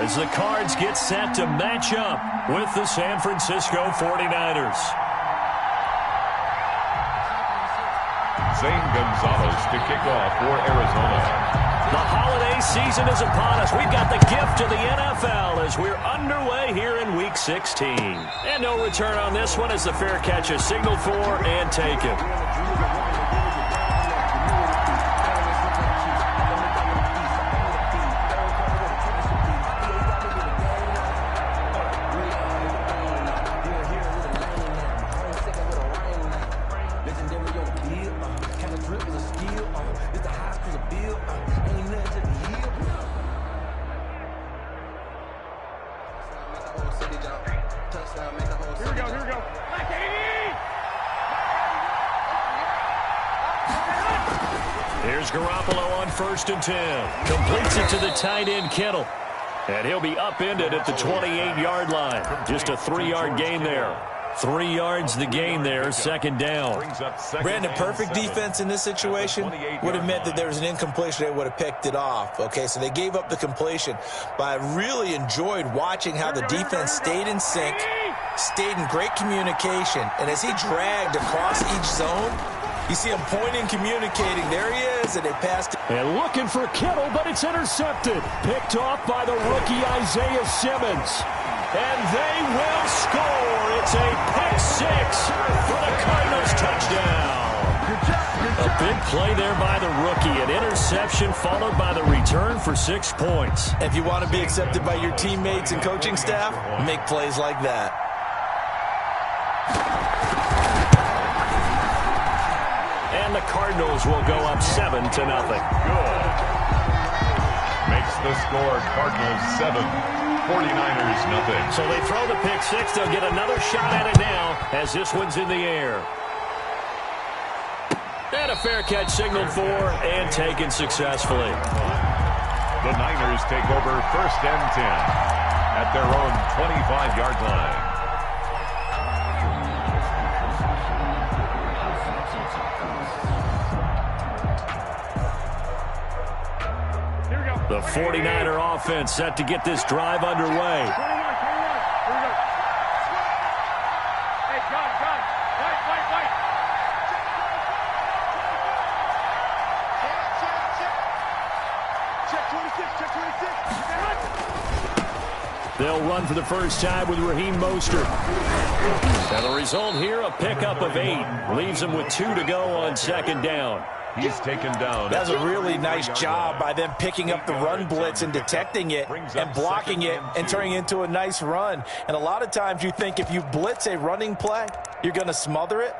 as the Cards get set to match up with the San Francisco 49ers. Zane Gonzalez to kick off for Arizona. The holiday season is upon us. We've got the gift of the NFL as we're underway here in Week 16. And no return on this one as the fair catch is signaled for and taken. Here's Garoppolo on 1st and 10. Completes it to the tight end, Kittle. And he'll be upended at the 28-yard line. Just a 3-yard gain there. 3 yards the gain there, 2nd down. Brandon, perfect defense in this situation would have meant that there was an incompletion. They would have picked it off. Okay, so they gave up the completion. But I really enjoyed watching how the defense stayed in sync, stayed in great communication. And as he dragged across each zone, you see him pointing, communicating. There he is, and they passed it. And looking for Kittle, but it's intercepted. Picked off by the rookie Isaiah Simmons. And they will score. It's a pick 6 for the Cardinals touchdown. A big play there by the rookie. An interception followed by the return for 6 points. If you want to be accepted by your teammates and coaching staff, make plays like that. And the Cardinals will go up 7-0. Good. Makes the score Cardinals 7. 49ers nothing. So they throw the pick 6. They'll get another shot at it now as this one's in the air. And a fair catch signaled for and taken successfully. The Niners take over 1st and 10 at their own 25-yard line. The 49er offense set to get this drive underway. They'll run for the first time with Raheem Mostert. And the result here, a pickup of 8. Leaves them with 2 to go on 2nd down. He's taken down. That's a really nice job by them picking up the run blitz and detecting it and blocking it and turning it into a nice run. And a lot of times you think if you blitz a running play, you're going to smother it.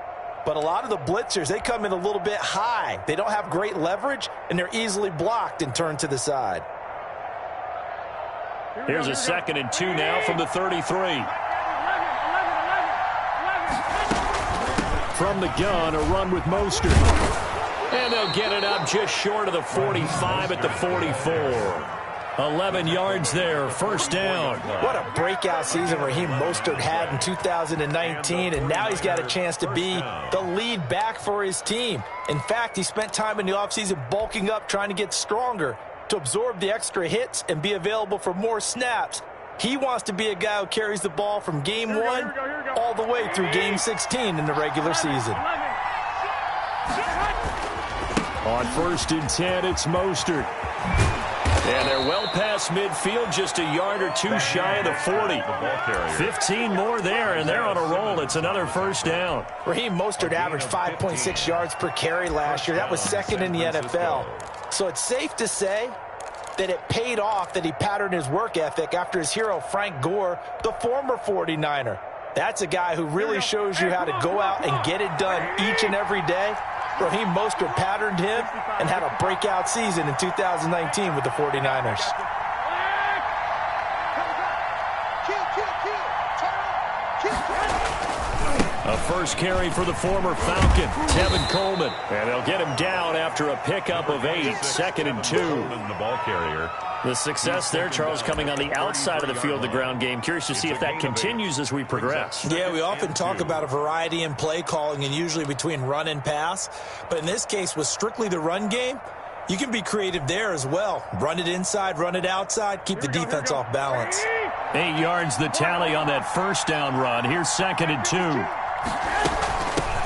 But a lot of the blitzers, they come in a little bit high. They don't have great leverage, and they're easily blocked and turned to the side. Here's a 2nd and 2 now from the 33. From the gun, a run with Mostert. And they'll get it up just short of the 45 at the 44. 11 yards there, 1st down. What a breakout season Raheem Mostert had in 2019, and now he's got a chance to be the lead back for his team. In fact, he spent time in the offseason bulking up, trying to get stronger to absorb the extra hits and be available for more snaps. He wants to be a guy who carries the ball from game 1 all the way through game 16 in the regular season. On 1st and 10, it's Mostert. And they're well past midfield, just a yard or 2 shy of the 40. 15 more there, and they're on a roll. It's another 1st down. Raheem Mostert averaged 5.6 yards per carry last year. That was 2nd in the NFL. So it's safe to say that it paid off that he patterned his work ethic after his hero, Frank Gore, the former 49er. That's a guy who really shows you how to go out and get it done each and every day. Raheem Mostert patterned him and had a breakout season in 2019 with the 49ers. A first carry for the former Falcon, Tevin Coleman. And they'll get him down after a pickup of 8, 2nd and 2. The ball carrier. The success there, Charles, coming on the outside of the field, the ground game. Curious to see if that continues as we progress. Yeah, we often talk about a variety in play calling and usually between run and pass. But in this case, with strictly the run game, You can be creative there as well. Run it inside, run it outside, keep the defense off balance. 8 yards the tally on that first down run. Here's 2nd and 2.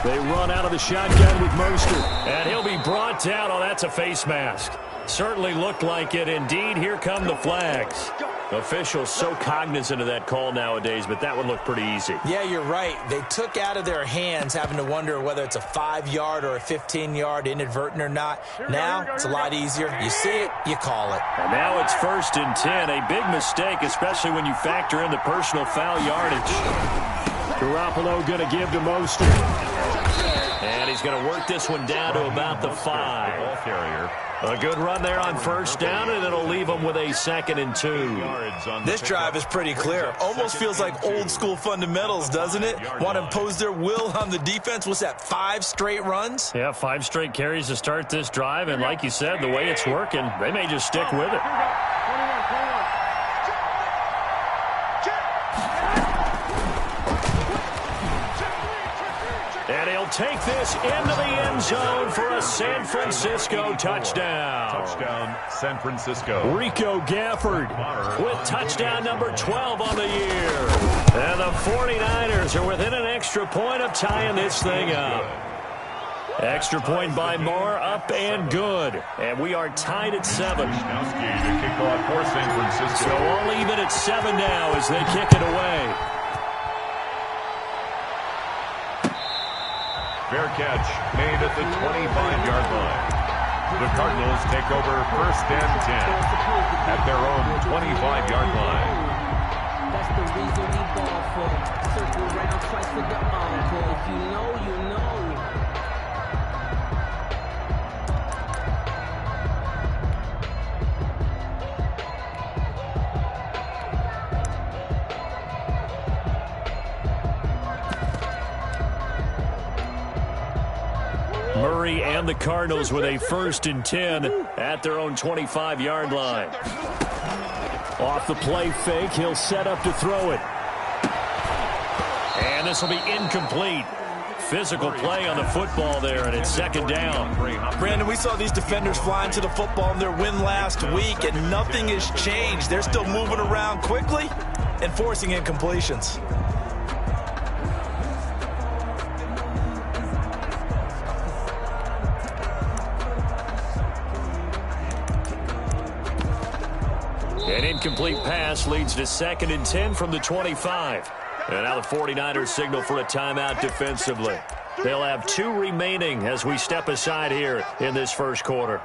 They run out of the shotgun with Mostert. And he'll be brought down. Oh, that's a face mask. Certainly looked like it. Indeed, here come the flags. Officials so cognizant of that call nowadays, but that would look pretty easy. Yeah, you're right. They took out of their hands having to wonder whether it's a 5-yard or a 15-yard inadvertent or not. Now, it's a lot easier. You see it, you call it. And now it's 1st and 10. A big mistake, especially when you factor in the personal foul yardage. Garoppolo going to give to Mostert. And he's going to work this one down to about the 5. Ball carrier. A good run there on 1st down, and it'll leave them with a 2nd and 2. This drive is pretty clear. Almost feels like old-school fundamentals, doesn't it? Want to impose their will on the defense? What's that, 5 straight runs? Yeah, 5 straight carries to start this drive, and like you said, the way it's working, they may just stick with it. And he'll take this into the end zone for a San Francisco touchdown. Touchdown, San Francisco. Rico Gafford with touchdown number 12 on the year. And the 49ers are within an extra point of tying this thing up. Extra point by Moore, up and good. And we are tied at 7. Wisnowski to kick off for San Francisco. So all even at 7 now as they kick it away. Fair catch made at the 25-yard line. The Cardinals take over 1st and 10 at their own 25-yard line. That's the reason we ball for. Circle around twice for the encore. If you know, you know. Murray and the Cardinals with a 1st and 10 at their own 25-yard line. Off the play fake, he'll set up to throw it. And this will be incomplete. Physical play on the football there, and it's 2nd down. Brandon, we saw these defenders flying to the football in their win last week, and nothing has changed. They're still moving around quickly and forcing incompletions. An incomplete pass leads to 2nd and 10 from the 25. And now the 49ers signal for a timeout defensively. They'll have 2 remaining as we step aside here in this first quarter.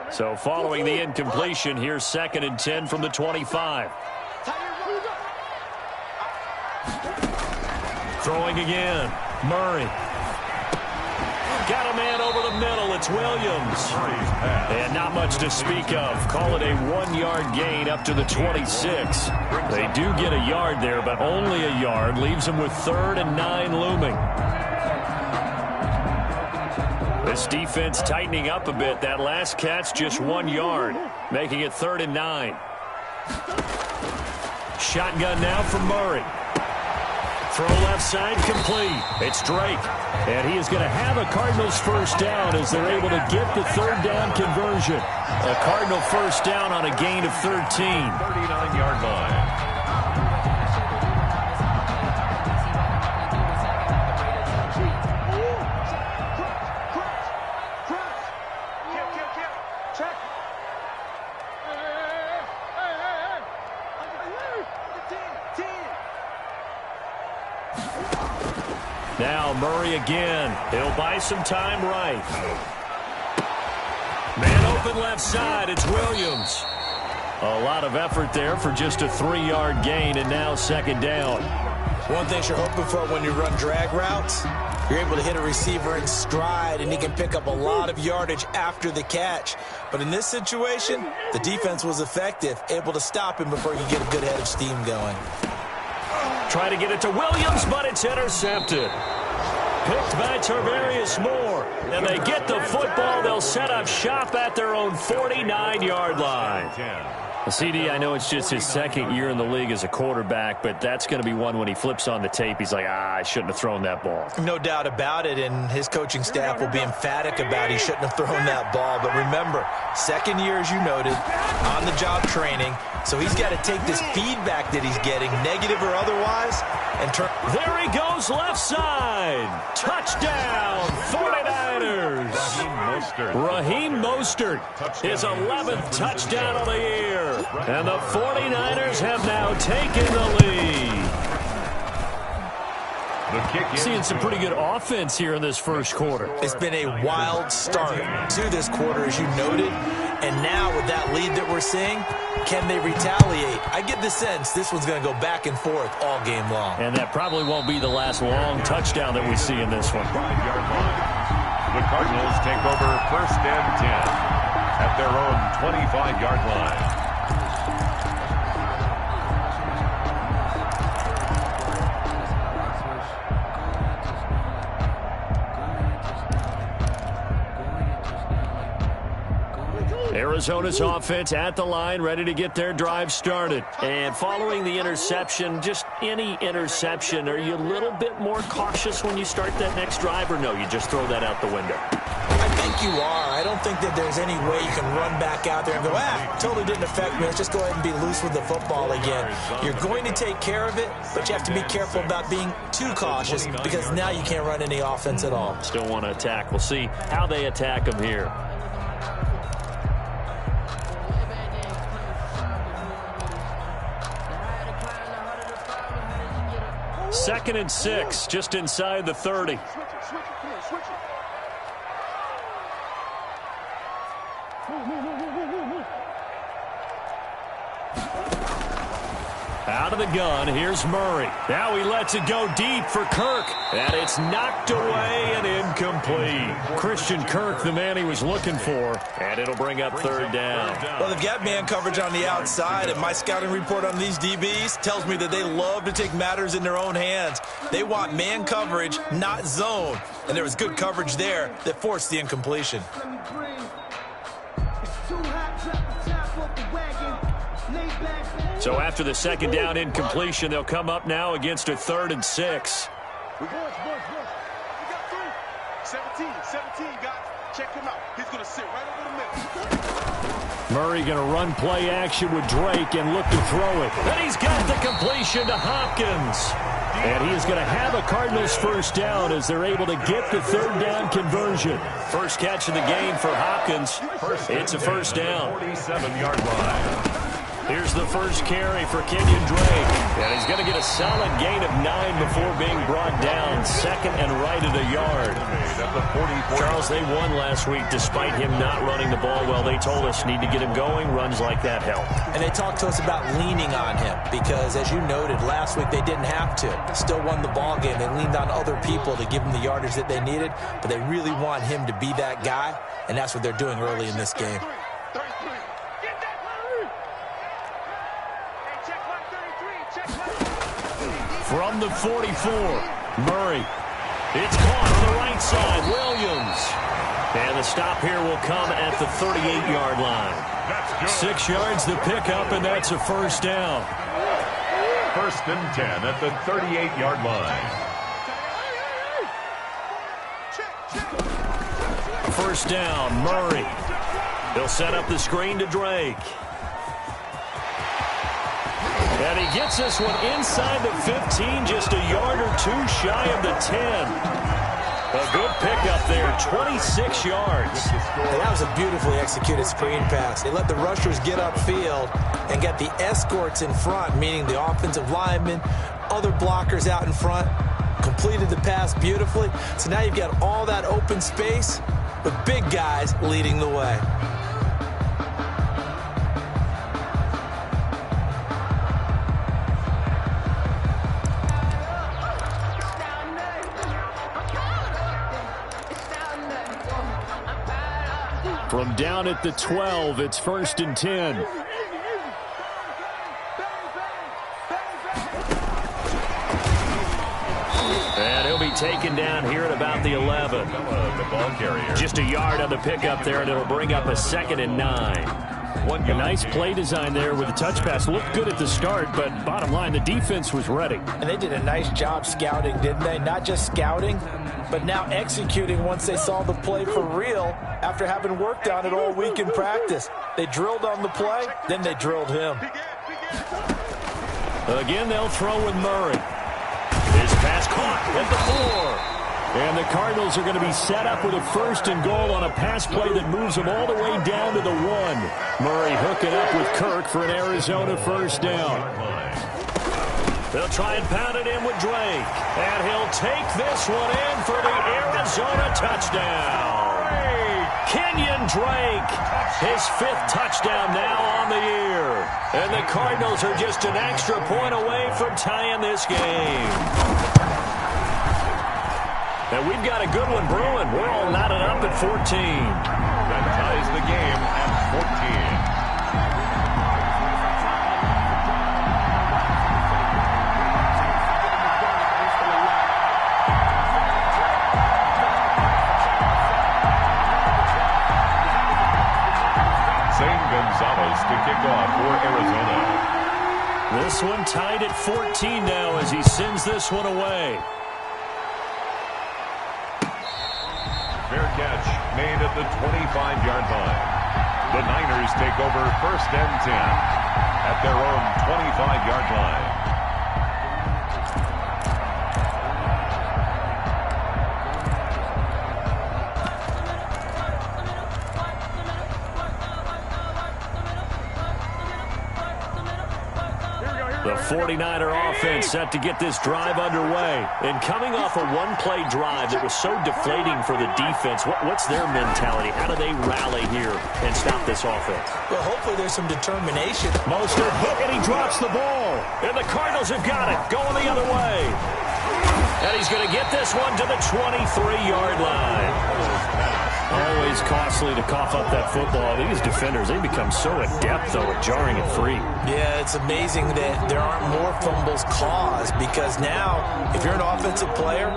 So following the incompletion, here's 2nd and 10 from the 25. Throwing again. Murray. Got a man over the middle. It's Williams. And not much to speak of. Call it a 1-yard gain up to the 26. They do get a yard there, but only a yard. Leaves them with 3rd and 9 looming. This defense tightening up a bit. That last catch just 1 yard, making it 3rd and 9. Shotgun now from Murray. Throw left side complete. It's Drake. And he is going to have a Cardinals 1st down as they're able to get the 3rd down conversion. A Cardinal 1st down on a gain of 13. 39-yard line. Now Murray again. He'll buy some time right. Man open left side. It's Williams. A lot of effort there for just a 3-yard gain, and now 2nd down. One thing you're hoping for when you run drag routes, you're able to hit a receiver in stride, and he can pick up a lot of yardage after the catch. But in this situation, the defense was effective, able to stop him before you get a good head of steam going. Try to get it to Williams, but it's intercepted. picked by Tarvarius Moore. And they get the football. They'll set up shop at their own 49-yard line. CD, I know it's just his second year in the league as a quarterback, but that's going to be one when he flips on the tape. He's like, I shouldn't have thrown that ball. No doubt about it, and his coaching staff will be emphatic about he shouldn't have thrown that ball. But remember, second year, as you noted, on-the-job training, so he's got to take this feedback that he's getting, negative or otherwise, and turn. There he goes, left side. Touchdown, 49ers. Raheem Mostert, his 11th touchdown of the year. And the 49ers have now taken the lead. Seeing some pretty good offense here in this first quarter. It's been a wild start to this quarter, as you noted. And now with that lead that we're seeing, can they retaliate? I get the sense this one's going to go back and forth all game long. And that probably won't be the last long touchdown that we see in this one. The Cardinals take over 1st and 10 at their own 25-yard line. Arizona's offense at the line, ready to get their drive started. And following the interception, just any interception, are you a little bit more cautious when you start that next drive, or no, you just throw that out the window? I think you are. I don't think that there's any way you can run back out there and go, totally didn't affect me. Let's just go ahead and be loose with the football again. You're going to take care of it, but you have to be careful about being too cautious because now you can't run any offense at all. Still want to attack. We'll see how they attack them here. 2nd and 6, just inside the 30. Out of the gun, here's Murray. Now he lets it go deep for Kirk. And it's knocked away and incomplete. Christian Kirk, the man he was looking for. And it'll bring up 3rd down. Well, they've got man coverage on the outside, and my scouting report on these DBs tells me that they love to take matters in their own hands. They want man coverage, not zone. And there was good coverage there that forced the incompletion. So after the 2nd down incompletion, they'll come up now against a 3rd and 6. We got 17, guys. Check him out. He's going to sit right over the middle. Murray going to run play action with Drake and look to throw it. And he's got the completion to Hopkins. And he is going to have a Cardinals 1st down as they're able to get the 3rd down conversion. First catch of the game for Hopkins. It's a 1st down. 47-yard line. Here's the first carry for Kenyon Drake. And he's going to get a solid gain of 9 before being brought down. 2nd and right at a yard. Charles, they won last week despite him not running the ball well. They told us need to get him going. Runs like that help. And they talked to us about leaning on him because, as you noted, last week they didn't have to. Still won the ball game. They leaned on other people to give them the yardage that they needed, but they really want him to be that guy, and that's what they're doing early in this game. From the 44, Murray. It's caught on the right side, Williams. And the stop here will come at the 38-yard line. 6 yards the pickup, and that's a 1st down. 1st and 10 at the 38-yard line. 1st down, Murray. He'll set up the screen to Drake. And he gets this one inside the 15, just a yard or 2 shy of the 10. A good pickup there, 26 yards. And that was a beautifully executed screen pass. They let the rushers get upfield and get the escorts in front, meaning the offensive linemen, other blockers out in front, completed the pass beautifully. So now you've got all that open space with big guys leading the way. From down at the 12, it's 1st and 10. And he'll be taken down here at about the 11. The ball carrier. Just a yard on the pickup there, and it'll bring up a 2nd and 9. A nice play design there with the touch pass. Looked good at the start, but bottom line, the defense was ready. And they did a nice job scouting, didn't they? Not just scouting, but now executing once they saw the play for real after having worked on it all week in practice. They drilled on the play, then they drilled him. Again, they'll throw with Murray. His pass caught at the 4. And the Cardinals are going to be set up with a 1st and goal on a pass play that moves them all the way down to the 1. Murray hooking up with Kirk for an Arizona 1st down. They'll try and pound it in with Drake. And he'll take this one in for the Arizona touchdown. Kenyon Drake, his 5th touchdown now on the year. And the Cardinals are just an extra point away from tying this game. And we've got a good one brewing. We're all knotted up at 14. That ties the game at 14. Gonzalez to kick off for Arizona. This one tied at 14 now as he sends this one away. Fair catch made at the 25-yard line. The Niners take over 1st and 10 at their own 25-yard line. The 49er offense set to get this drive underway. And coming off a one-play drive that was so deflating for the defense, what's their mentality? How do they rally here and stop this offense? Well, hopefully there's some determination. Mostert hook, and he drops the ball. And the Cardinals have got it, going the other way. And he's going to get this one to the 23-yard line. Always costly to cough up that football. These defenders, they become so adept, though, at jarring it free. Yeah, it's amazing that there aren't more fumbles caused because now, if you're an offensive player,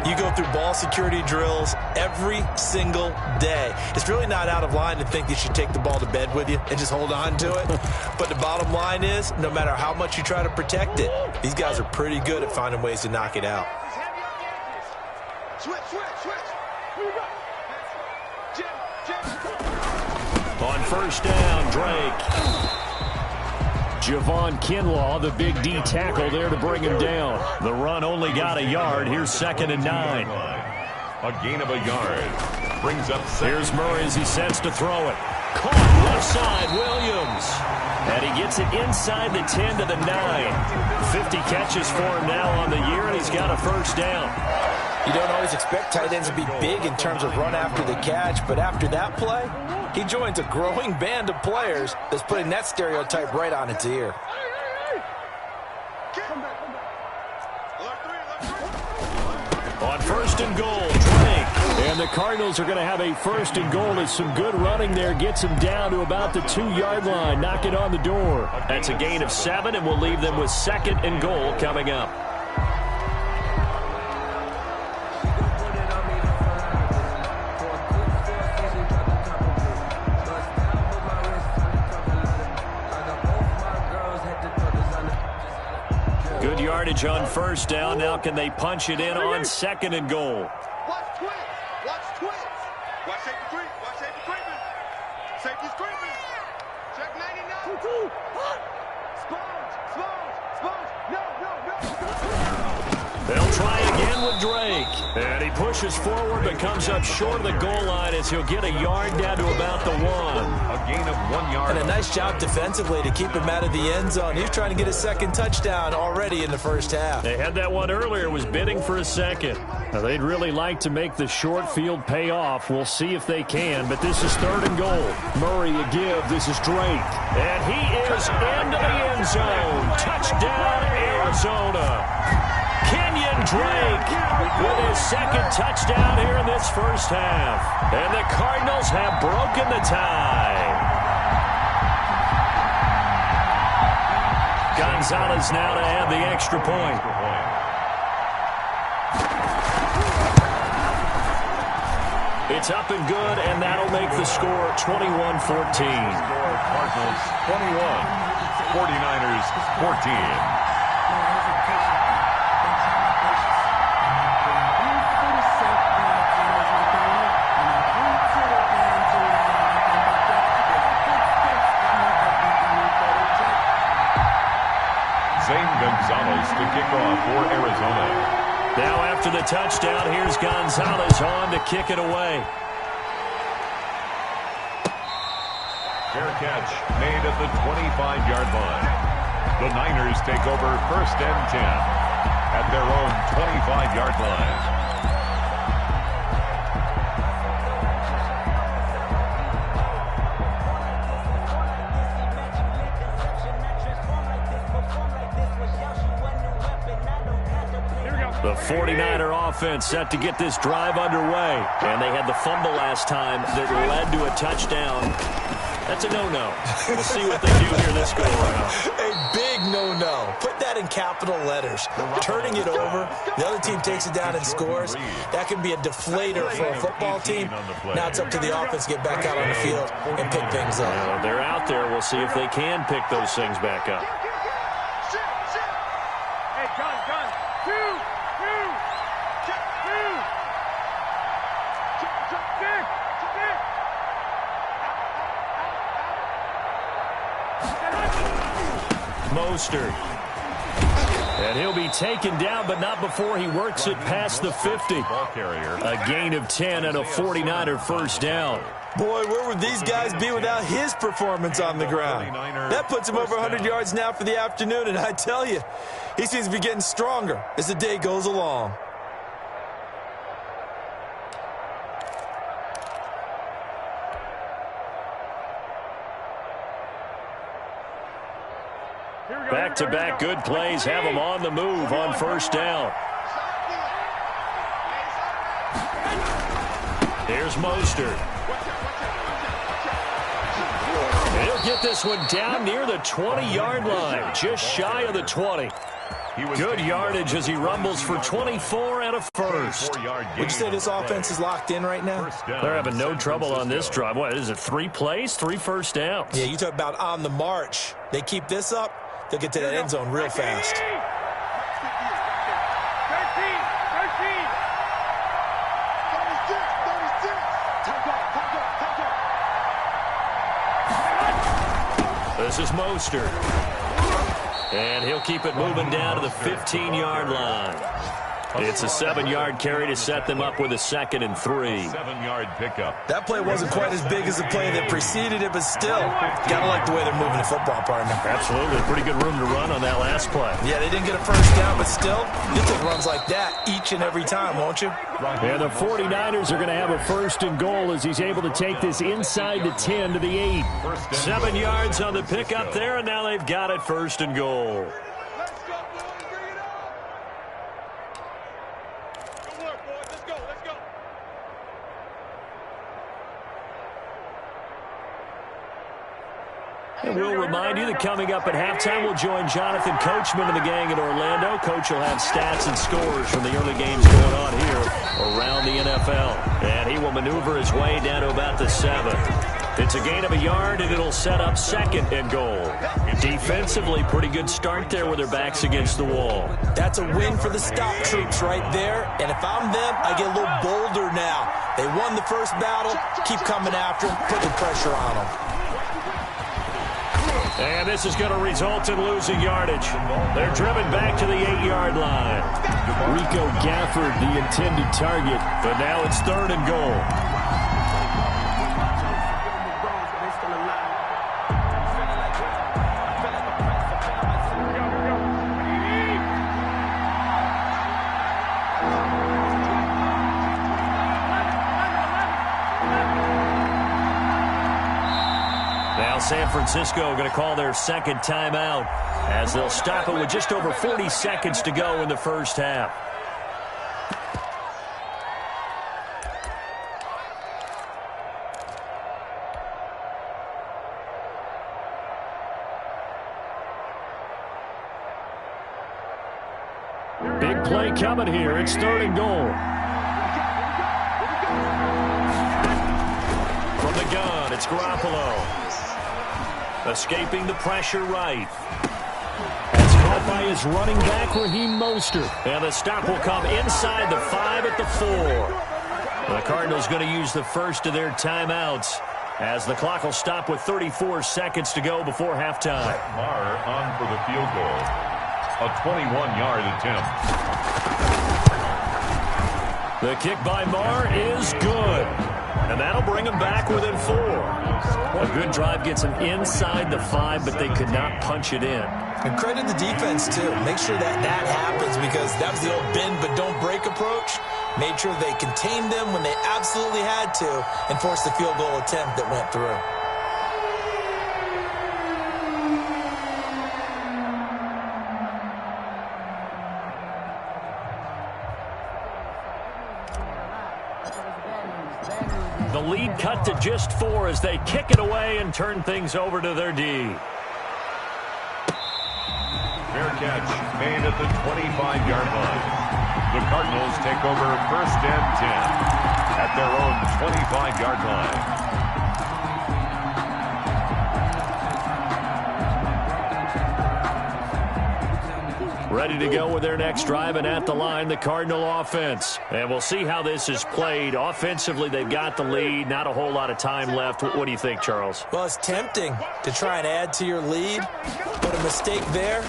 you go through ball security drills every single day. It's really not out of line to think you should take the ball to bed with you and just hold on to it. But the bottom line is, no matter how much you try to protect it, these guys are pretty good at finding ways to knock it out. Switch. Here we go. On 1st down, Drake. Javon Kinlaw, the big D tackle there to bring him down. The run only got a yard. Here's 2nd and 9. A gain of a yard. Brings up 2nd. Here's Murray as he sets to throw it. Caught left side, Williams. And he gets it inside the 10 to the 9. 50 catches for him now on the year, and he's got a 1st down. You don't always expect tight ends to be big in terms of run after the catch, but after that play, he joins a growing band of players that's putting that stereotype right on its ear. On 1st and goal, Drake. And the Cardinals are going to have a 1st and goal as some good running there gets him down to about the 2-yard line, knocking on the door. That's a gain of 7, and we'll leave them with 2nd and goal coming up. Good yardage on 1st down. Now can they punch it in on 2nd and goal? Watch twins. Watch safety creeping. Safety's creeping. Check 99. Sponge. No. They'll try again with Drake. And he pushes forward but comes up short of the goal line as he'll get a yard down to about the 1. A gain of 1 yard. And a nice job defensively to keep him out of the end zone. He's trying to get his 2nd touchdown already in the 1st half. They had that one earlier, was bidding for a 2nd. Now, they'd really like to make the short field pay off. We'll see if they can, but this is 3rd and goal. Murray a give. This is Drake. And he is into the end zone. Touchdown, Arizona. Kenyon Drake with his 2nd touchdown here in this 1st half. And the Cardinals have broken the tie. Gonzalez now to add the extra point. It's up and good, and that'll make the score 21-14. Cardinals 21, 49ers 14. Gonzalez to kick off for Arizona. Now after the touchdown, here's Gonzalez on to kick it away. Fair catch made at the 25-yard line. The Niners take over 1st and 10 at their own 25-yard line. The 49er offense set to get this drive underway. And they had the fumble last time that led to a touchdown. That's a no-no. We'll see what they do here this go-around. A big no-no. Put that in capital letters. Turning it over, the other team takes it down and scores. That can be a deflator for a football team. Now it's up to the offense to get back out on the field and pick things up. Well, they're out there. We'll see if they can pick those things back up. Hey, gun. 2, 2. Mostert. And he'll be taken down, but not before he works it past the 50. A gain of 10 and a 49er first down. Boy, where would these guys be without his performance on the ground? That puts him over 100 yards now for the afternoon, and I tell you, he seems to be getting stronger as the day goes along. Back-to-back good plays have him on the move on first down. Here's Mostert. He'll get this one down near the 20-yard line, just shy of the 20. Good yardage as he rumbles for 24 and a first. Would you say this offense is locked in right now? They're having no trouble on this drive. What is it, 3 plays, 3 first downs? Yeah, you talk about on the march. They keep this up, they'll get to that end zone real fast. 13. This is Mostert. And he'll keep it moving down to the 15-yard line. It's a 7-yard carry to set them up with a 2nd and 3. 7-yard pickup. That play wasn't quite as big as the play that preceded it, but still, gotta like the way they're moving the football, partner. Absolutely. Pretty good room to run on that last play. Yeah, they didn't get a first down, but still, you'll take runs like that each and every time, won't you? And the 49ers are going to have a 1st and goal as he's able to take this inside the 10 to the 8. 7 yards on the pickup there, and now they've got it 1st and goal. And we'll remind you that coming up at halftime, we'll join Jonathan Coachman and the gang in Orlando. Coach will have stats and scores from the early games going on here around the NFL. And he will maneuver his way down to about the 7. It's a gain of a yard, and it'll set up 2nd and goal. Defensively, pretty good start there with their backs against the wall. That's a win for the stop troops right there. And if I'm them, I get a little bolder now. They won the first battle. Keep coming after them. Put the pressure on them. And this is going to result in losing yardage. They're driven back to the 8-yard line. Rico Gafford, the intended target, but now it's 3rd and goal. San Francisco going to call their 2nd timeout as they'll stop it with just over 40 seconds to go in the first half. Big play coming here. It's 3rd and goal. it's Garoppolo. Escaping the pressure right. That's caught by his running back, Raheem Mostert. And the stop will come inside the 5 at the 4. The Cardinals going to use the first of their timeouts as the clock will stop with 34 seconds to go before halftime. Marr on for the field goal. A 21-yard attempt. The kick by Marr is good. And that'll bring them back within 4. A good drive gets them inside the 5, but they could not punch it in. And credit the defense, too. Make sure that happens, because that was the old bend but don't break approach. Made sure they contained them when they absolutely had to and forced the field goal attempt that went through. The lead cut to just 4 as they kick it away and turn things over to their D. Fair catch made at the 25-yard line. The Cardinals take over first and 10 at their own 25-yard line. Ready to go with their next drive, and at the line, the Cardinal offense. And we'll see how this is played. Offensively, they've got the lead. Not a whole lot of time left. What do you think, Charles? Well, it's tempting to try and add to your lead, but a mistake there,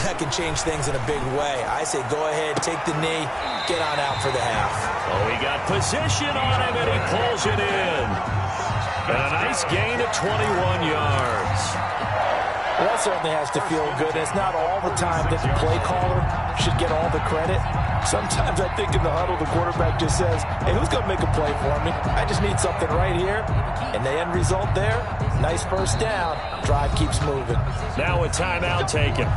that can change things in a big way. I say go ahead, take the knee, get on out for the half. Oh, he got position on him, and he pulls it in. And a nice gain of 21 yards. Well, that certainly has to feel good. It's not all the time that the play caller should get all the credit. Sometimes I think in the huddle, the quarterback just says, hey, who's going to make a play for me? I just need something right here. And the end result there, nice first down. Drive keeps moving. Now a timeout taken.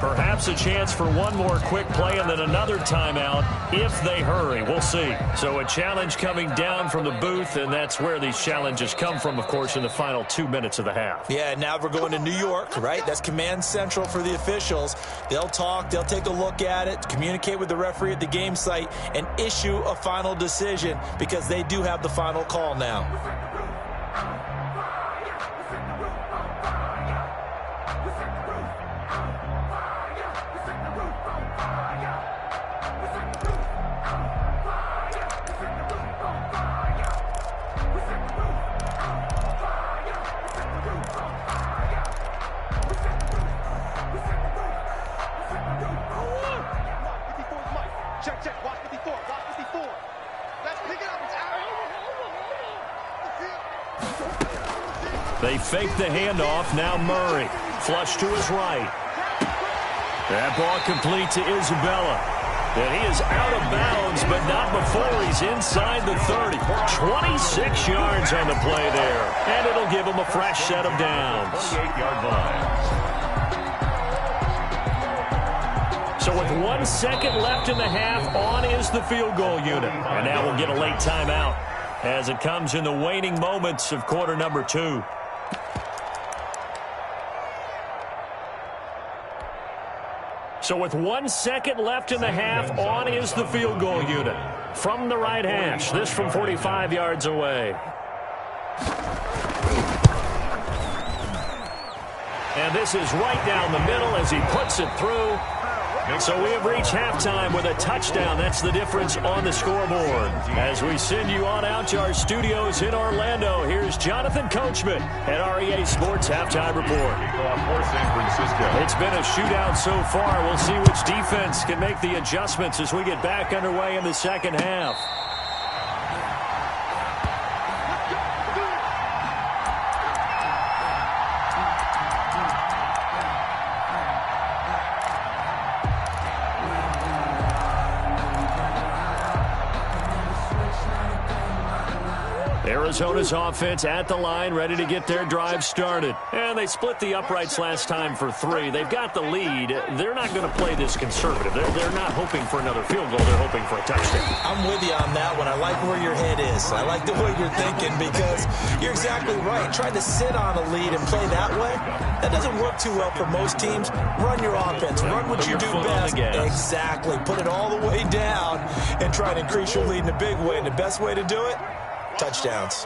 Perhaps a chance for one more quick play and then another timeout if they hurry. We'll see. So a challenge coming down from the booth, and that's where these challenges come from, of course, in the final 2 minutes of the half. Yeah, now we're going to New York, right? That's command central for the officials. They'll talk, they'll take a look at it, communicate with the referee at the game site, and issue a final decision because they do have the final call now. Check, watch 54, watch 54. Let's pick it up, it's out. They fake the handoff, now Murray. Flush to his right. That ball complete to Isabella. And he is out of bounds, but not before he's inside the 30. 26 yards on the play there. And it'll give him a fresh set of downs. 28-yard line. So with 1 second left in the half, on is the field goal unit. And now we'll get a late timeout as it comes in the waning moments of quarter number 2. So with 1 second left in the half, on is the field goal unit. From the right hash, this from 45 yards away. And this is right down the middle as he puts it through. So we have reached halftime with a touchdown. That's the difference on the scoreboard. As we send you on out to our studios in Orlando, here's Jonathan Coachman at REA Sports Halftime Report. For San Francisco. It's been a shootout so far. We'll see which defense can make the adjustments as we get back underway in the second half. Arizona's offense at the line, ready to get their drive started. And they split the uprights last time for 3. They've got the lead. They're not going to play this conservative. They're not hoping for another field goal. They're hoping for a touchdown. I'm with you on that one. I like where your head is. I like the way you're thinking because you're exactly right. Trying to sit on a lead and play that way, that doesn't work too well for most teams. Run your offense. Run what you do best. Exactly. Put it all the way down and try to increase your lead in a big way. And the best way to do it? Touchdowns.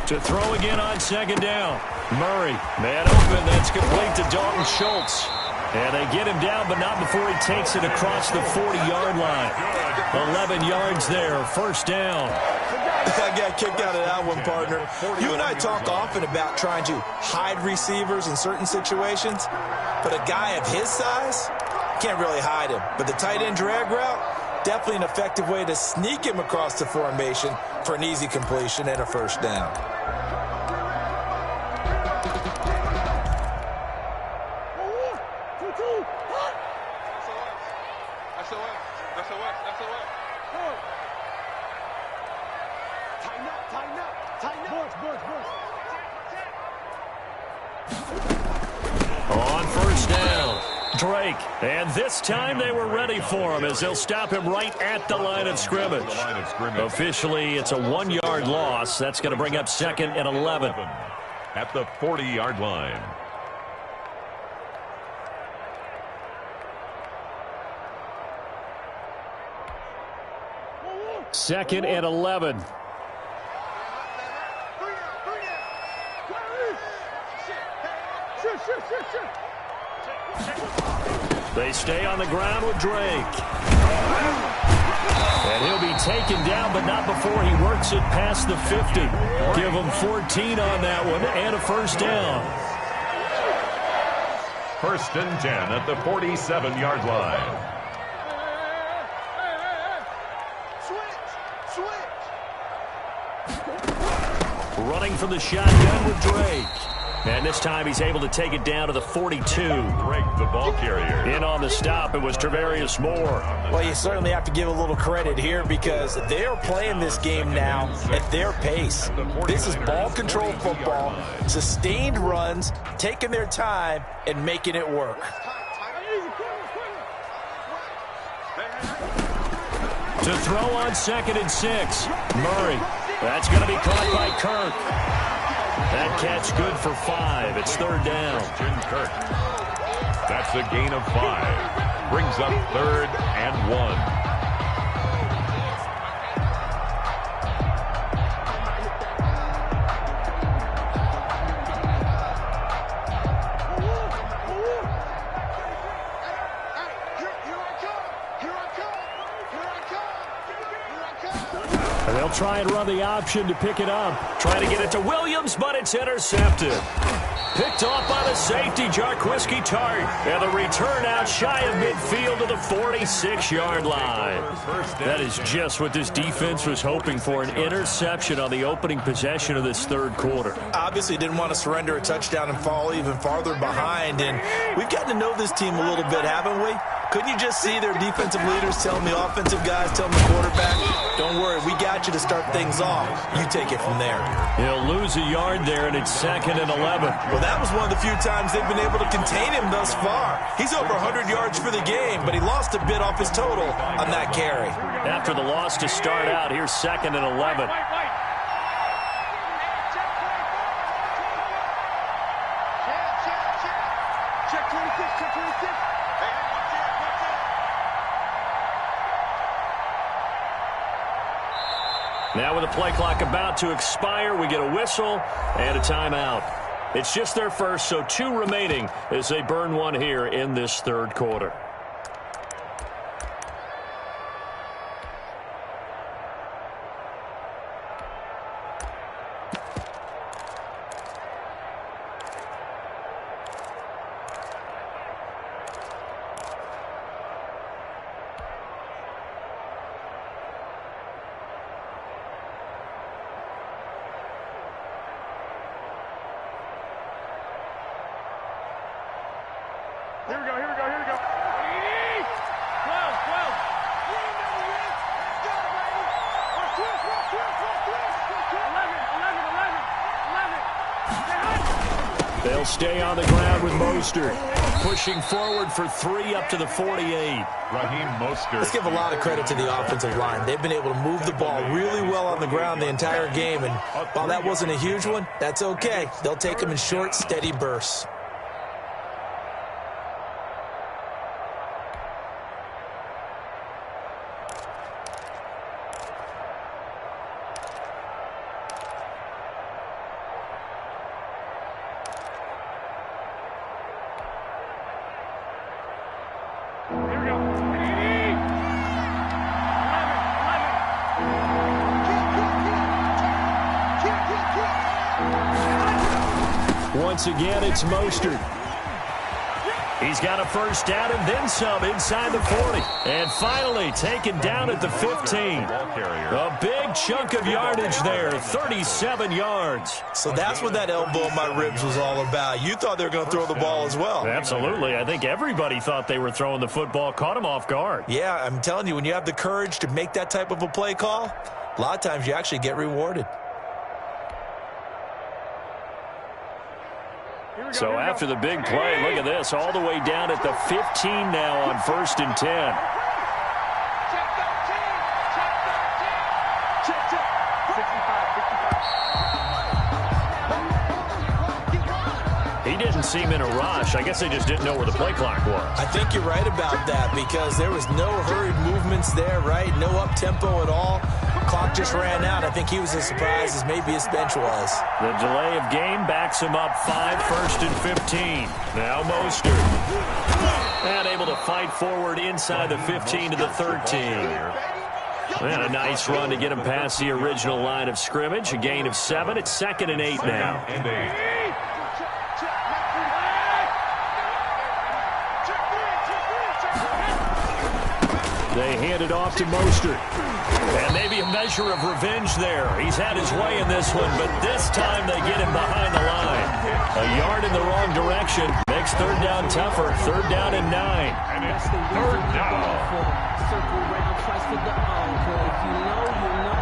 To throw again on second down. Murray, man open. That's complete to Dalton Schultz. And they get him down, but not before he takes it across the 40-yard line. 11 yards there, first down. I got kicked out of that one, partner. You and I talk often about trying to hide receivers in certain situations, but a guy of his size can't really hide him. But the tight end drag route, definitely an effective way to sneak him across the formation for an easy completion and a first down. On first down, Drake. And this time they were ready for him as they'll stop him right at the line of scrimmage. Officially, it's a 1-yard loss. That's going to bring up second and 11. At the 40-yard line. Second and 11. They stay on the ground with Drake. And he'll be taken down, but not before he works it past the 50. Give him 14 on that one and a first down. First and 10 at the 47-yard line. Running from the shotgun with Drake. And this time he's able to take it down to the 42. Drake, the ball carrier. In on the stop, it was Travarius Moore. Well, you certainly have to give a little credit here because they're playing this game now at their pace. This is ball control football, sustained runs, taking their time, and making it work. To throw on second and 6. Murray. That's going to be caught by Kirk. That catch good for 5. It's third down. Kirk. That's a gain of 5. Brings up third and 1. They'll try and run the option to pick it up. Try to get it to Williams, but it's intercepted. Picked off by the safety, Jarquiski Tart. And the return out shy of midfield to the 46-yard line. That is just what this defense was hoping for, an interception on the opening possession of this third quarter. Obviously didn't want to surrender a touchdown and fall even farther behind. And we've gotten to know this team a little bit, haven't we? Couldn't you just see their defensive leaders telling the offensive guys, telling the quarterback, don't worry, we got you to start things off. You take it from there. He'll lose a yard there, and it's second and 11. Well, that was one of the few times they've been able to contain him thus far. He's over 100 yards for the game, but he lost a bit off his total on that carry. After the loss to start out, here's second and 11. Check 26, check 26. Now with the play clock about to expire, we get a whistle and a timeout. It's just their first, so 2 remaining as they burn one here in this third quarter. Here we go, here we go, here we go. 12, 12. Let's go, baby. 11. They'll stay on the ground with Mostert. Pushing forward for 3 up to the 48. Raheem Mostert. Let's give a lot of credit to the offensive line. They've been able to move the ball really well on the ground the entire game. And while that wasn't a huge one, that's okay. They'll take them in short, steady bursts. once again, it's Mostert. He's got a first down and then some inside the 40. And finally taken down at the 15. A big chunk of yardage there, 37 yards. So that's what that elbow in my ribs was all about. You thought they were going to throw the ball as well. Absolutely. I think everybody thought they were throwing the football, caught him off guard. Yeah, I'm telling you, when you have the courage to make that type of a play call, a lot of times you actually get rewarded. So after the big play, look at this, all the way down at the 15 now on 1st and 10. He didn't seem in a rush. I guess they just didn't know where the play clock was. I think you're right about that because there was no hurried movements there, right? No up-tempo at all. Clock just ran out. I think he was as surprised as maybe his bench was. The delay of game backs him up 5, 1st and 15. Now Mostert. And able to fight forward inside the 15 to the 13. And a nice run to get him past the original line of scrimmage. A gain of 7. It's 2nd and 8 now. They hand it off to Mostert. And maybe a measure of revenge there. He's had his way in this one, but this time they get him behind the line. A yard in the wrong direction makes 3rd down tougher. 3rd down and 9. And it's 3rd down. Circle around, twice for the encore. If you know, you know.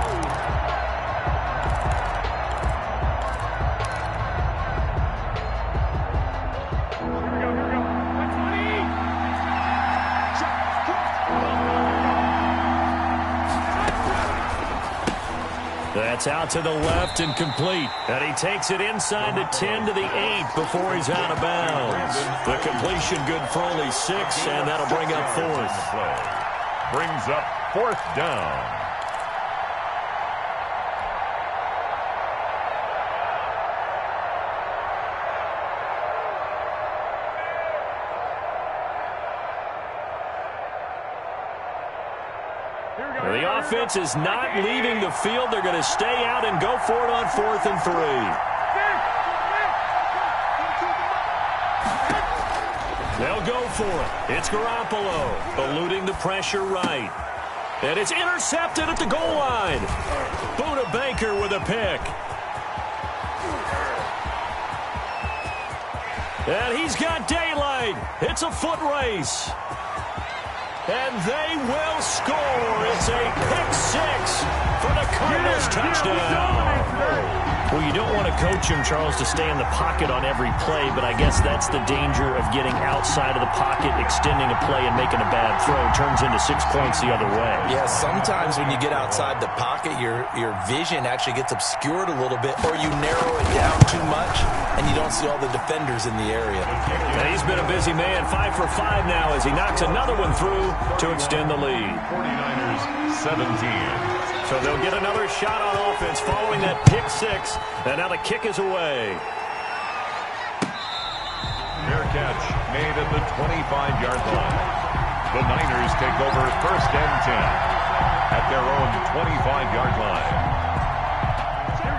That's out to the left and complete. And he takes it inside the 10 to the 8 before he's out of bounds. The completion good for only 6, and that'll bring up 4th. Brings up 4th down. The offense is not leaving the field. They're going to stay out and go for it on 4th and 3. They'll go for it. It's Garoppolo eluding the pressure right. And it's intercepted at the goal line. Buda Baker with a pick. And he's got daylight. It's a foot race. And they will score. It's a pick 6 for the Cardinals touchdown. Well, you don't want to coach him, Charles, to stay in the pocket on every play, but I guess that's the danger of getting outside of the pocket, extending a play, and making a bad throw. It turns into 6 points the other way. Yeah, sometimes when you get outside the pocket, your vision actually gets obscured a little bit, or you narrow it down too much, and you don't see all the defenders in the area. And he's been a busy man, 5 for 5 now as he knocks another one through to extend the lead. 49ers 17. So they'll get another shot on offense following that pick 6, and now the kick is away. Fair catch made at the 25-yard line. The Niners take over 1st and 10 at their own 25-yard line.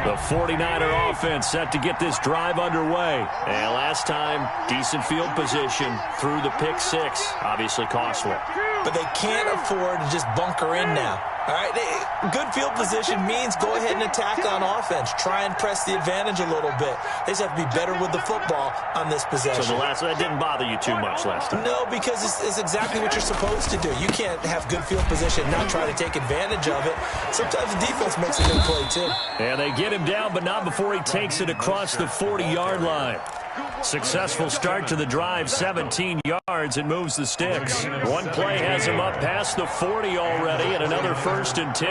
The 49er offense set to get this drive underway. And last time, decent field position through the pick 6. Obviously costly. But they can't afford to just bunker in now. All right, good field position means go ahead and attack on offense. Try and press the advantage a little bit. They just have to be better with the football on this possession. So that didn't bother you too much last time? No, because it's exactly what you're supposed to do. You can't have good field position and not try to take advantage of it. Sometimes the defense makes a good play, too. And they get him down, but not before he takes it across the 40-yard line. Successful start to the drive, 17 yards, and moves the sticks. One play has him up past the 40 already, and another 1st and 10.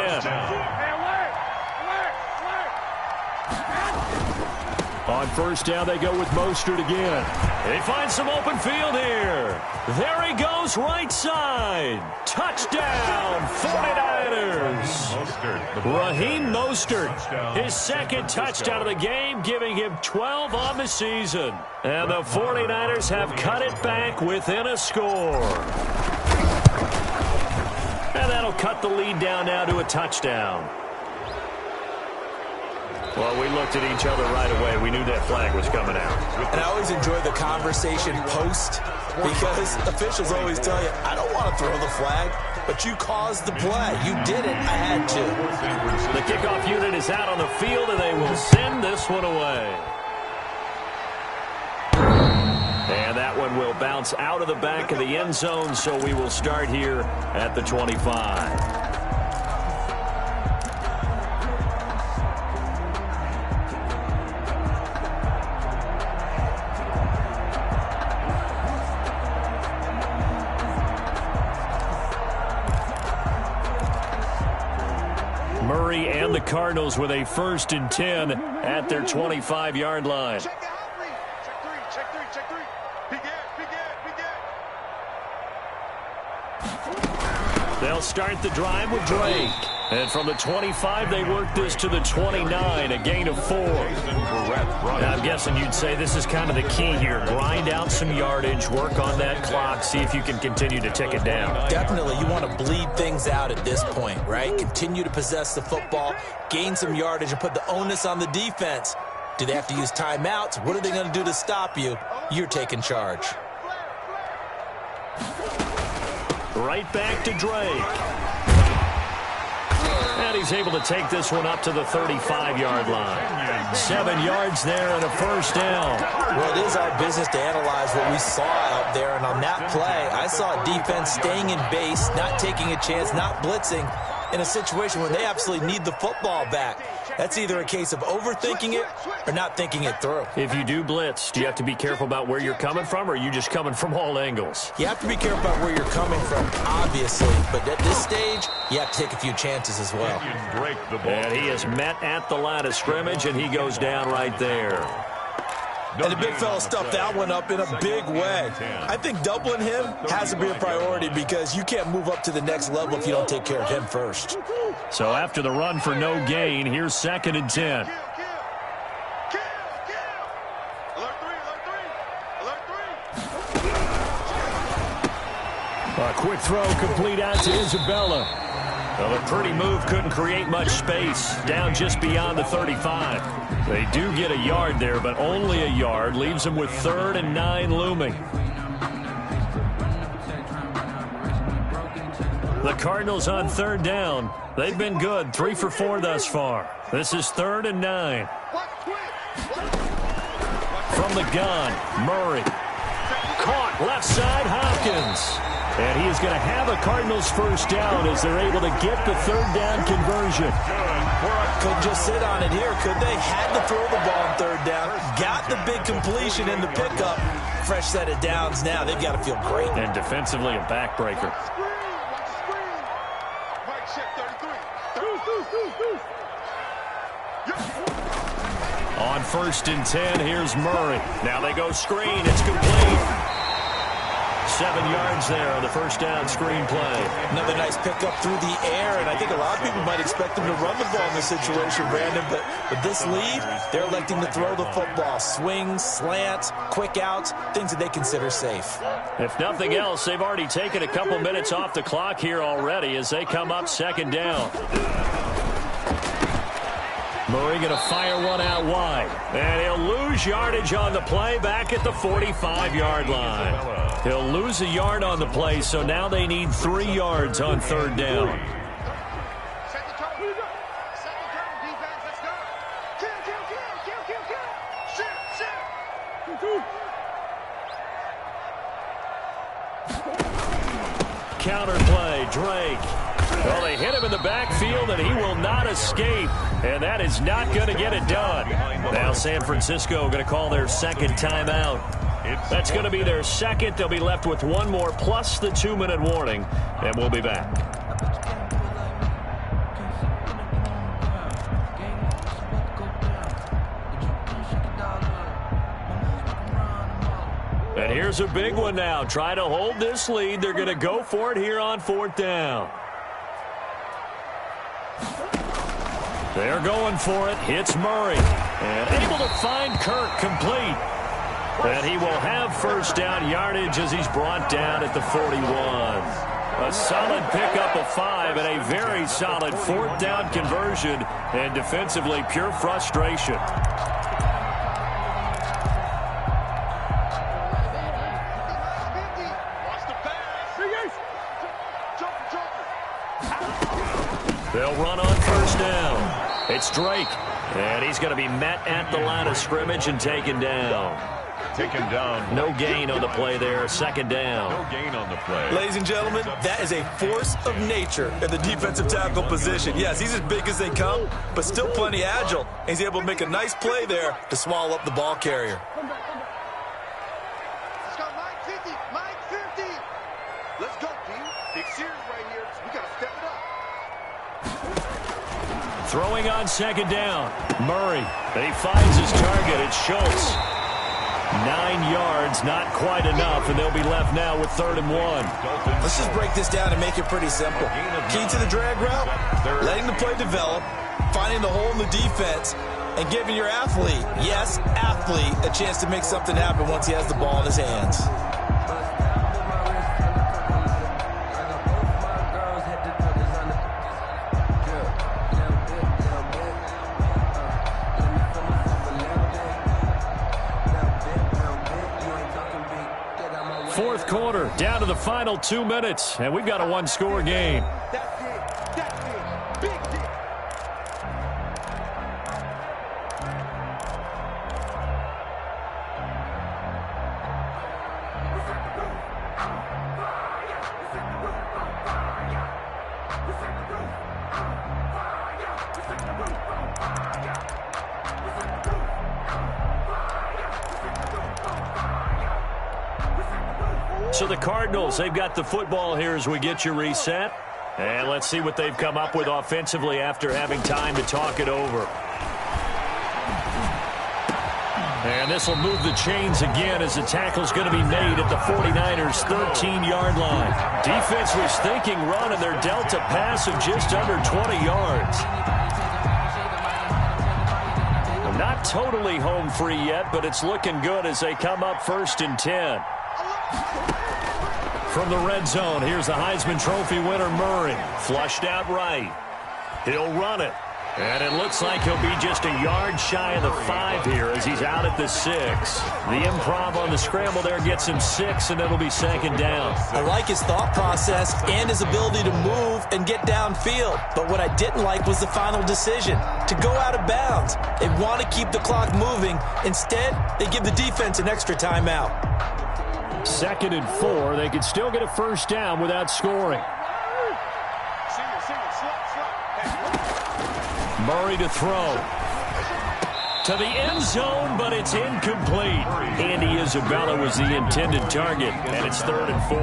On 1st down, they go with Mostert again. They find some open field here. There he goes, right side. Touchdown, 49ers. Raheem Mostert, his 2nd touchdown of the game, giving him 12 on the season. And the 49ers have cut it back within a score. And that'll cut the lead down now to a touchdown. Well, we looked at each other right away. We knew that flag was coming out. And I always enjoy the conversation post because officials always tell you, I don't want to throw the flag, but you caused the play. You did it. I had to. The kickoff unit is out on the field, and they will send this one away. And that one will bounce out of the back of the end zone, so we will start here at the 25. Murray and the Cardinals with a 1st and 10 at their 25-yard line. Check three. They'll start the drive with Drake. And from the 25, they work this to the 29, a gain of 4. Now, I'm guessing you'd say this is kind of the key here. Grind out some yardage, work on that clock, see if you can continue to tick it down. Definitely. You want to bleed things out at this point, right? Continue to possess the football, gain some yardage, and put the onus on the defense. Do they have to use timeouts? What are they going to do to stop you? You're taking charge. Right back to Drake. And he's able to take this one up to the 35-yard line. 7 yards there and a 1st down. Well, it is our business to analyze what we saw out there. And on that play, I saw a defense staying in base, not taking a chance, not blitzing in a situation where they absolutely need the football back. That's either a case of overthinking it or not thinking it through. If you do blitz, do you have to be careful about where you're coming from, or are you just coming from all angles? You have to be careful about where you're coming from, obviously. But at this stage, you have to take a few chances as well. And he is met at the line of scrimmage, and he goes down right there. And the big fella stuffed that one up in a big way. I think doubling him has to be a priority because you can't move up to the next level if you don't take care of him first. So after the run for no gain, here's 2nd and 10. A quick throw complete out to Isabella. Well, a pretty move couldn't create much space. Down just beyond the 35. They do get a yard there, but only a yard. Leaves them with 3rd and 9 looming. The Cardinals on 3rd down. They've been good. 3 for 4 thus far. This is 3rd and 9. From the gun, Murray. Caught left side, Hopkins. And he is going to have a Cardinals 1st down as they're able to get the 3rd down conversion. Could just sit on it here, could they? Had to throw the ball on 3rd down. Got the big completion in the pickup. Fresh set of downs now. They've got to feel great. And defensively, a backbreaker. On 1st and 10, here's Murray. Now they go screen. It's complete. 7 yards there on the 1st down screen play. Another nice pickup through the air, and I think a lot of people might expect them to run the ball in this situation, Brandon, but with this lead, they're electing to throw the football. Swings, slants, quick outs, things that they consider safe. If nothing else, they've already taken a couple minutes off the clock here already as they come up 2nd down. Murray going to fire one out wide. And he'll lose yardage on the play back at the 45-yard line. He'll lose a yard on the play, so now they need 3 yards on 3rd down. Counter play, Drake. Well, they hit him in the backfield, and he will not escape. And that is not going to get it done. Now San Francisco going to call their 2nd timeout. That's going to be their 2nd. They'll be left with 1 more plus the 2-minute warning, and we'll be back. And here's a big one now. Try to hold this lead. They're going to go for it here on 4th down. They're going for it. Hits Murray. And able to find Kirk complete. And he will have 1st down yardage as he's brought down at the 41. A solid pickup of 5 and a very solid 4th down conversion, and defensively pure frustration. They'll run on 1st down. It's Drake, and he's going to be met at the line of scrimmage and taken down. Taken down. No gain on the play there. 2nd down. No gain on the play. Ladies and gentlemen, that is a force of nature in the defensive tackle position. Yes, he's as big as they come, but still plenty agile. He's able to make a nice play there to swallow up the ball carrier. Let's go, Mike 50, Mike 50. Let's go, D. Big series right here. We got to step it up. Throwing on 2nd down. Murray. He finds his target. It's Schultz. 9 yards, not quite enough, and they'll be left now with 3rd and 1. Let's just break this down and make it pretty simple. Key to the drag route, letting the play develop, finding the hole in the defense, and giving your athlete, yes, athlete, a chance to make something happen once he has the ball in his hands. Fourth quarter, down to the final 2 minutes, and we've got a 1-score game. So the Cardinals, they've got the football here as we get you reset. And let's see what they've come up with offensively after having time to talk it over. And this will move the chains again as the tackle's going to be made at the 49ers' 13-yard line. Defense was thinking run, and they're dealt a pass of just under 20 yards. Not totally home free yet, but it's looking good as they come up 1st and 10. From the red zone, here's the Heisman Trophy winner, Murray. Flushed out right. He'll run it. And it looks like he'll be just a yard shy of the 5 here as he's out at the 6. The improv on the scramble there gets him 6, and it'll be 2nd down. I like his thought process and his ability to move and get downfield. But what I didn't like was the final decision, to go out of bounds. They want to keep the clock moving. Instead, they give the defense an extra timeout. 2nd and 4. They could still get a 1st down without scoring. Murray to throw. To the end zone, but it's incomplete. Andy Isabella was the intended target, and it's 3rd and 4.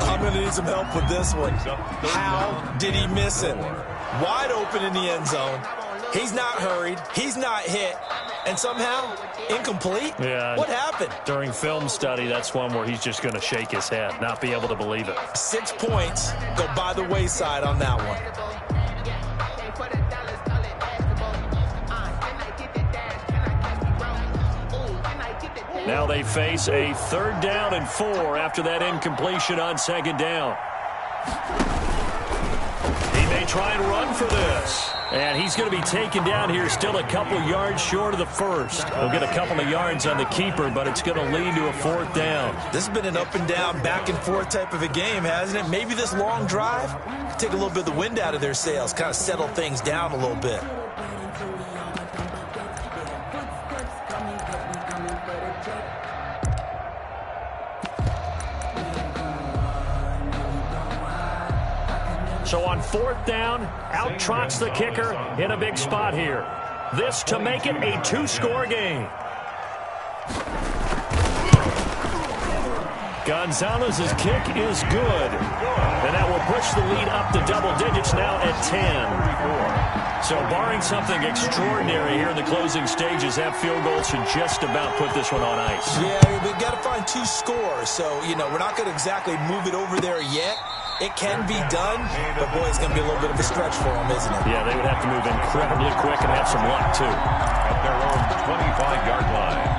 I'm going to need some help with this one. How did he miss it? Wide open in the end zone. He's not hurried. He's not hit. And somehow, incomplete? Yeah. What happened? During film study, that's one where he's just going to shake his head, not be able to believe it. 6 points go by the wayside on that one. Now they face a 3rd down and 4 after that incompletion on 2nd down. He may try and run for this. And he's going to be taken down here still a couple yards short of the 1st. He'll get a couple of yards on the keeper, but it's going to lead to a 4th down. This has been an up and down, back and forth type of a game, hasn't it? Maybe this long drive take a little bit of the wind out of their sails, kind of settle things down a little bit. So on 4th down, out trots the kicker in a big spot here. This to make it a 2-score game. Gonzalez's kick is good. And that will push the lead up to double digits now at 10. So barring something extraordinary here in the closing stages, that field goal should just about put this one on ice. Yeah, we've got to find 2 scores. So, we're not going to exactly move it over there yet. It can be done, but boy, it's going to be a little bit of a stretch for them, isn't it? Yeah, they would have to move incredibly quick and have some luck, too. At their own 25-yard line.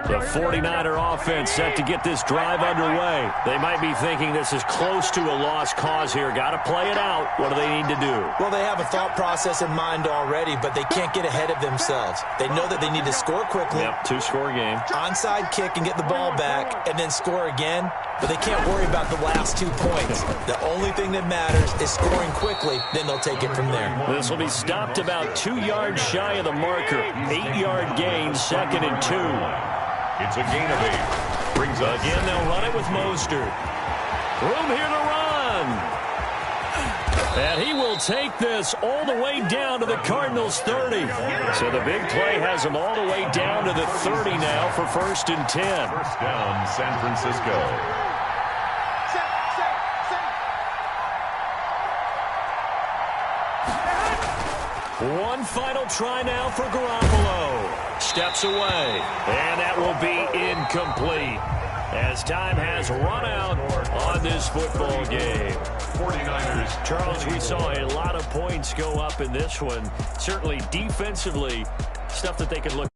The 49er offense set to get this drive underway. They might be thinking this is close to a lost cause here. Got to play it out. What do they need to do? Well, they have a thought process in mind already, but they can't get ahead of themselves. They know that they need to score quickly. Yep, two-score game. Onside kick and get the ball back, and then score again. But they can't worry about the last 2 points. The only thing that matters is scoring quickly. Then they'll take it from there. This will be stopped about 2 yards shy of the marker. 8-yard gain, 2nd and 2. It's a gain of 8. Brings us. Again, they'll run it with Mostert. Room here to run. And he will take this all the way down to the Cardinals' 30. So the big play has him all the way down to the 30 now for 1st and 10. First down, San Francisco. One final try now for Garoppolo. Steps away. And that will be incomplete, as time has run out on this football game. 49ers. Charles, we saw a lot of points go up in this one. Certainly defensively, stuff that they can look